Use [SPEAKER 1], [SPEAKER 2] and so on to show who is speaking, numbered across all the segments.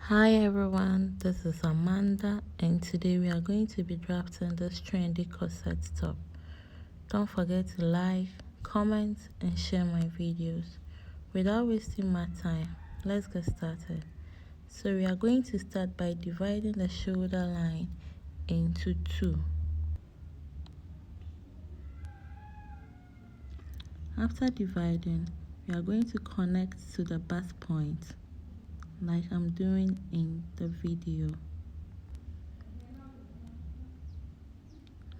[SPEAKER 1] Hi everyone, this is Amanda and today we are going to be drafting this trendy corset top. Don't forget to like, comment and share my videos. Without wasting my time, let's get started. So we are going to start by dividing the shoulder line into two. After dividing, we are going to connect to the basque point like I'm doing in the video.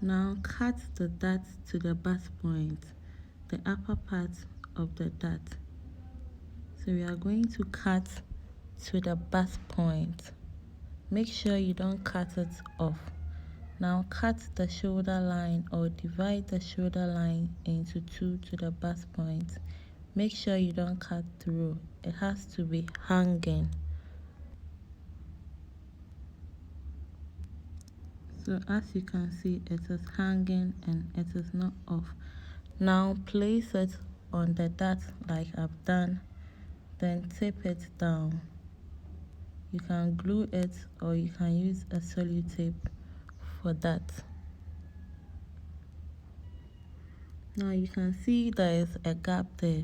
[SPEAKER 1] Now cut the dart to the basque point, the upper part of the dart. So we are going to cut to the basque point. Make sure you don't cut it off. Now cut the shoulder line or divide the shoulder line into two to the basque point. Make sure you don't cut through. It has to be hanging. So as you can see, it is hanging and it is not off. Now place it on the dart like I've done, then tape it down. You can glue it or you can use a sellotape for that. Now you can see there is a gap there.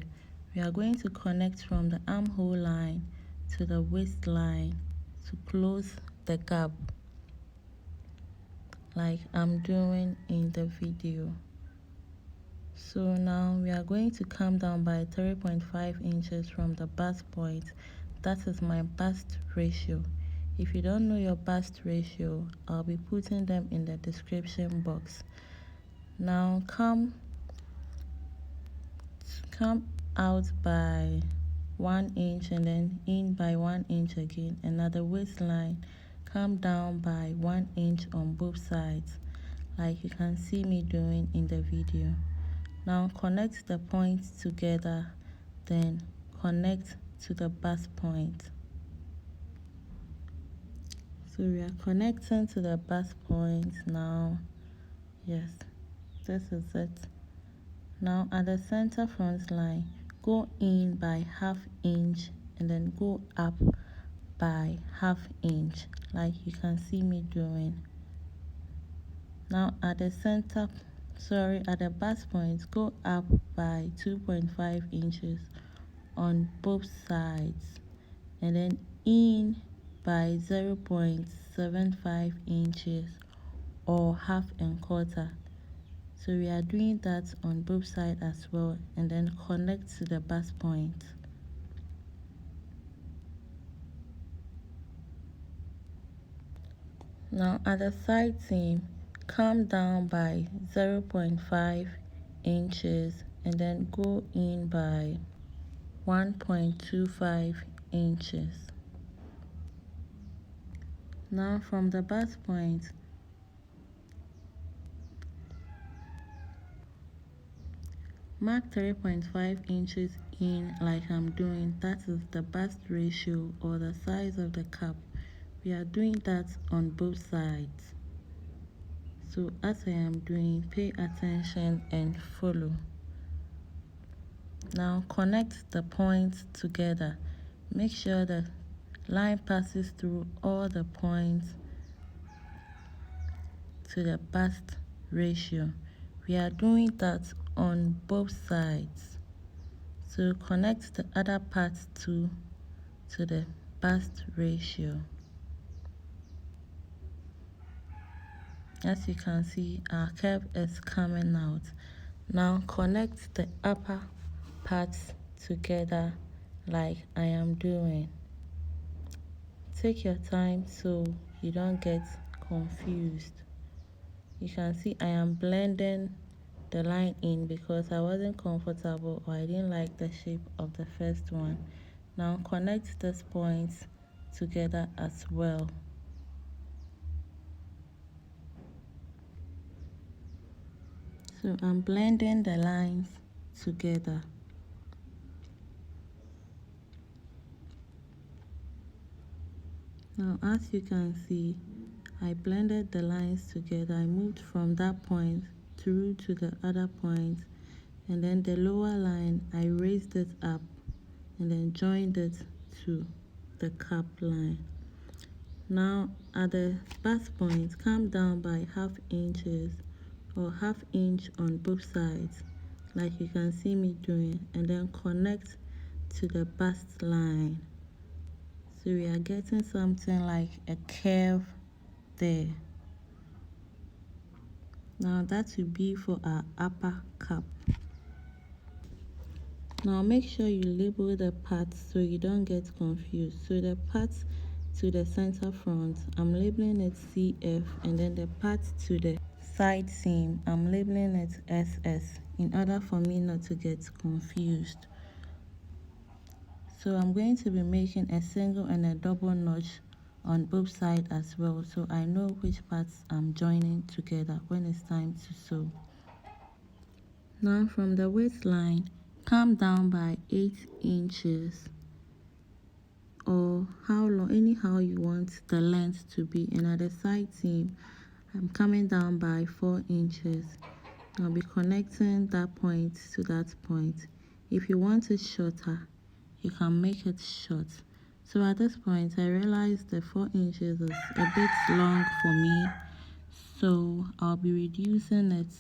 [SPEAKER 1] We are going to connect from the armhole line to the waistline to close the gap like I'm doing in the video. So now we are going to come down by 3.5 inches from the bust point. That is my bust ratio. If you don't know your bust ratio, I'll be putting them in the description box. Now come out by 1 inch and then in by 1 inch again, and at the waistline come down by 1 inch on both sides like you can see me doing in the video. Now connect the points together, then connect to the bust point. So we are connecting to the bust point now. Yes, this is it. Now at the center front line, go in by 1/2 inch and then go up by 1/2 inch like you can see me doing. Now at the at the bust point, go up by 2.5 inches on both sides and then in by 0.75 inches or 1/2 and 1/4. So we are doing that on both sides as well, and then connect to the bust point. Now at the side seam, come down by 0.5 inches and then go in by 1.25 inches. Now from the bust point, mark 3.5 inches in like I'm doing. That is the bust ratio or the size of the cup. We are doing that on both sides. So as I am doing, pay attention and follow. Now connect the points together. Make sure the line passes through all the points to the bust ratio. We are doing that on both sides. So connect the other parts to the bust ratio. As you can see, our curve is coming out. Now connect the upper parts together like I am doing. Take your time so you don't get confused. You can see I am blending the line in because I wasn't comfortable or I didn't like the shape of the first one. Now connect these points together as well. So I'm blending the lines together. Now as you can see, I blended the lines together. I moved from that point through to the other point, and then the lower line I raised it up and then joined it to the cap line. Now at the bust point, come down by ½ inches or ½ inch on both sides, like you can see me doing, and then connect to the bust line. So we are getting something like a curve there. Now that will be for our upper cap. Now make sure you label the parts so you don't get confused. So the parts to the center front, I'm labeling it CF, and then the part to the side seam, I'm labeling it SS, in order for me not to get confused. So I'm going to be making a single and a double notch on both sides as well, so I know which parts I'm joining together when it's time to sew. Now from the waistline, come down by 8 inches, or how long, anyhow you want the length to be, and at the side seam I'm coming down by 4 inches. I'll be connecting that point to that point. If you want it shorter, you can make it short. So at this point I realized the 4 inches is a bit long for me, so I'll be reducing it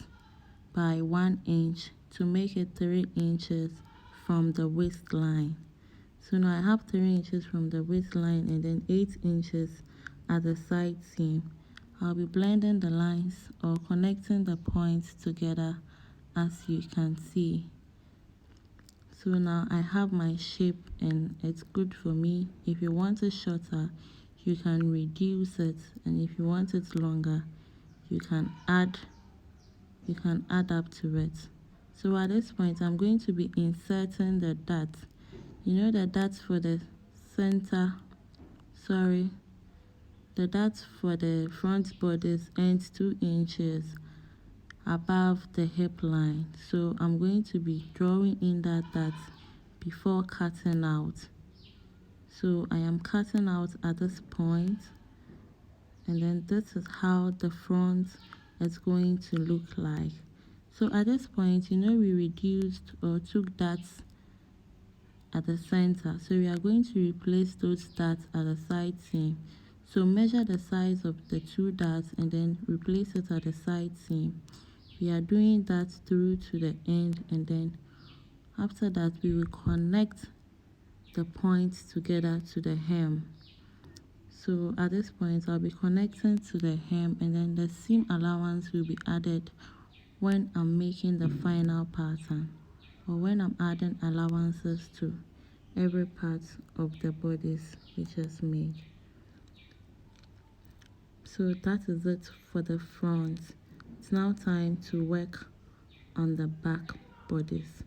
[SPEAKER 1] by 1 inch to make it 3 inches from the waistline. So now I have 3 inches from the waistline and then 8 inches at the side seam. I'll be blending the lines or connecting the points together, as you can see. So now I have my shape and it's good for me. If you want it shorter, you can reduce it, and if you want it longer, you can add up to it. So at this point I'm going to be inserting the dots. You know the dots for the center, the dots for the front bodice ends 2 inches above the hip line. So I'm going to be drawing in that dot before cutting out. So I am cutting out at this point, and then this is how the front is going to look like. So at this point, you know, we reduced or took dots at the center, so we are going to replace those dots at the side seam. So measure the size of the 2 dots and then replace it at the side seam. We are doing that through to the end, and then after that we will connect the points together to the hem. So at this point I'll be connecting to the hem, and then the seam allowance will be added when I'm making the final pattern, or when I'm adding allowances to every part of the bodice we just made. So that is it for the front. It's now time to work on the back bodice.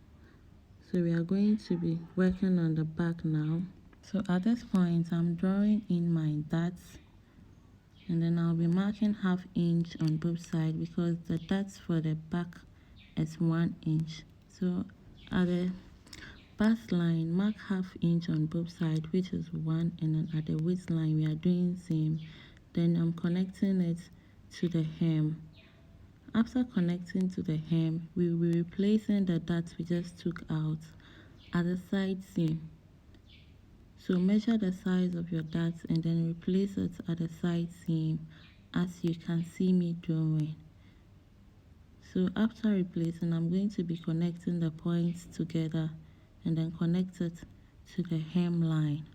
[SPEAKER 1] So we are going to be working on the back now. So at this point I'm drawing in my dots, and then I'll be marking ½ inch on both sides because the dots for the back is 1 inch. So at the bust line, mark ½ inch on both sides, which is 1, and then at the waistline we are doing same. Then I'm connecting it to the hem. After connecting to the hem, we will be replacing the dots we just took out at the side seam. So measure the size of your dots and then replace it at the side seam, as you can see me doing. So after replacing, I'm going to be connecting the points together and then connect it to the hem line.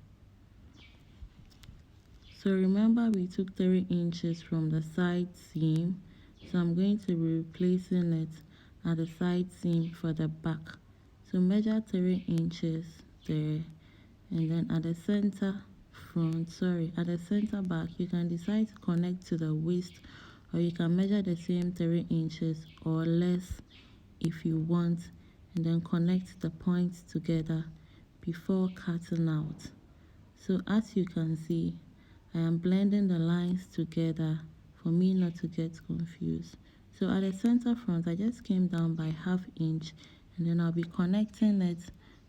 [SPEAKER 1] So remember we took 3 inches from the side seam, so I'm going to be replacing it at the side seam for the back. So measure 3 inches there, and then at the center back, you can decide to connect to the waist, or you can measure the same 3 inches or less if you want, and then connect the points together before cutting out. So as you can see, I am blending the lines together for me not to get confused. So at the center front, I just came down by ½ inch, and then I'll be connecting it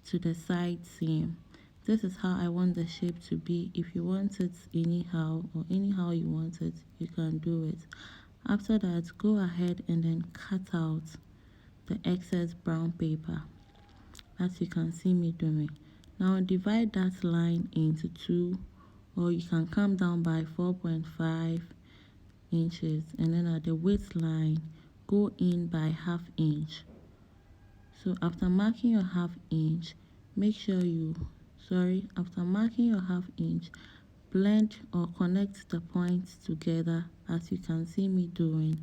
[SPEAKER 1] to the side seam. This is how I want the shape to be. If you want it anyhow, or anyhow you want it, you can do it. After that, go ahead and then cut out the excess brown paper, as you can see me doing. Now divide that line into 2 or you can come down by 4.5 inches, and then at the waistline go in by ½ inch. So after marking your ½ inch, make sure after marking your ½ inch, blend or connect the points together as you can see me doing,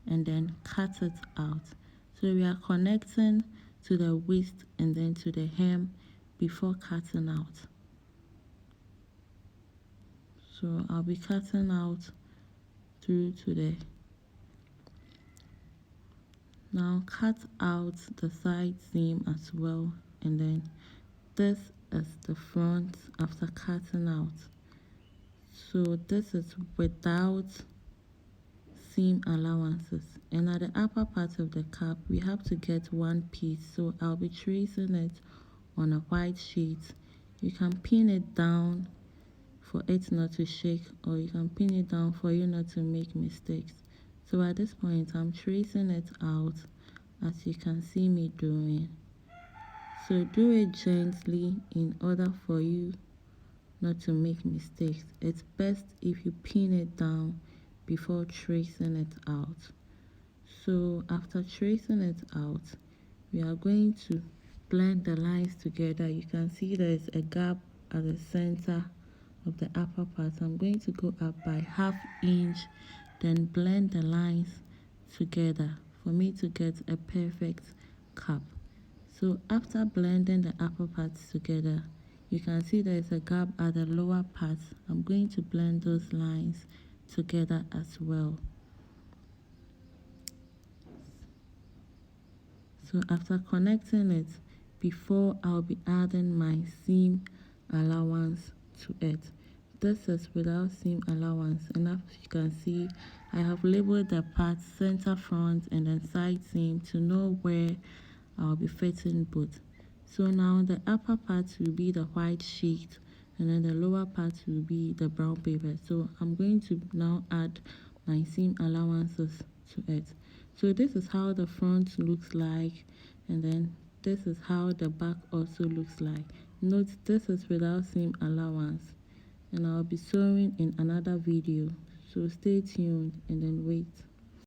[SPEAKER 1] and then cut it out. So we are connecting to the waist and then to the hem before cutting out. So I'll be cutting out through to the, now cut out the side seam as well, and then this is the front after cutting out. So this is without seam allowances, and at the upper part of the cap we have to get one piece. So I'll be tracing it on a white sheet. You can pin it down for it not to shake, or you can pin it down for you not to make mistakes. So at this point I'm tracing it out as you can see me doing. So do it gently in order for you not to make mistakes. It's best if you pin it down before tracing it out. So after tracing it out, we are going to blend the lines together. You can see there is a gap at the center of the upper part. I'm going to go up by ½ inch, then blend the lines together for me to get a perfect cap. So after blending the upper parts together, you can see there is a gap at the lower part. I'm going to blend those lines together as well. So after connecting it, before I'll be adding my seam allowance to it. This is without seam allowance, and as you can see, I have labeled the parts center, front, and then side seam to know where I'll be fitting both. So now the upper part will be the white sheet, and then the lower part will be the brown paper. So I'm going to now add my seam allowances to it. So this is how the front looks like, and then this is how the back also looks like. Note this is without seam allowance, and I'll be sewing in another video, so stay tuned and then wait.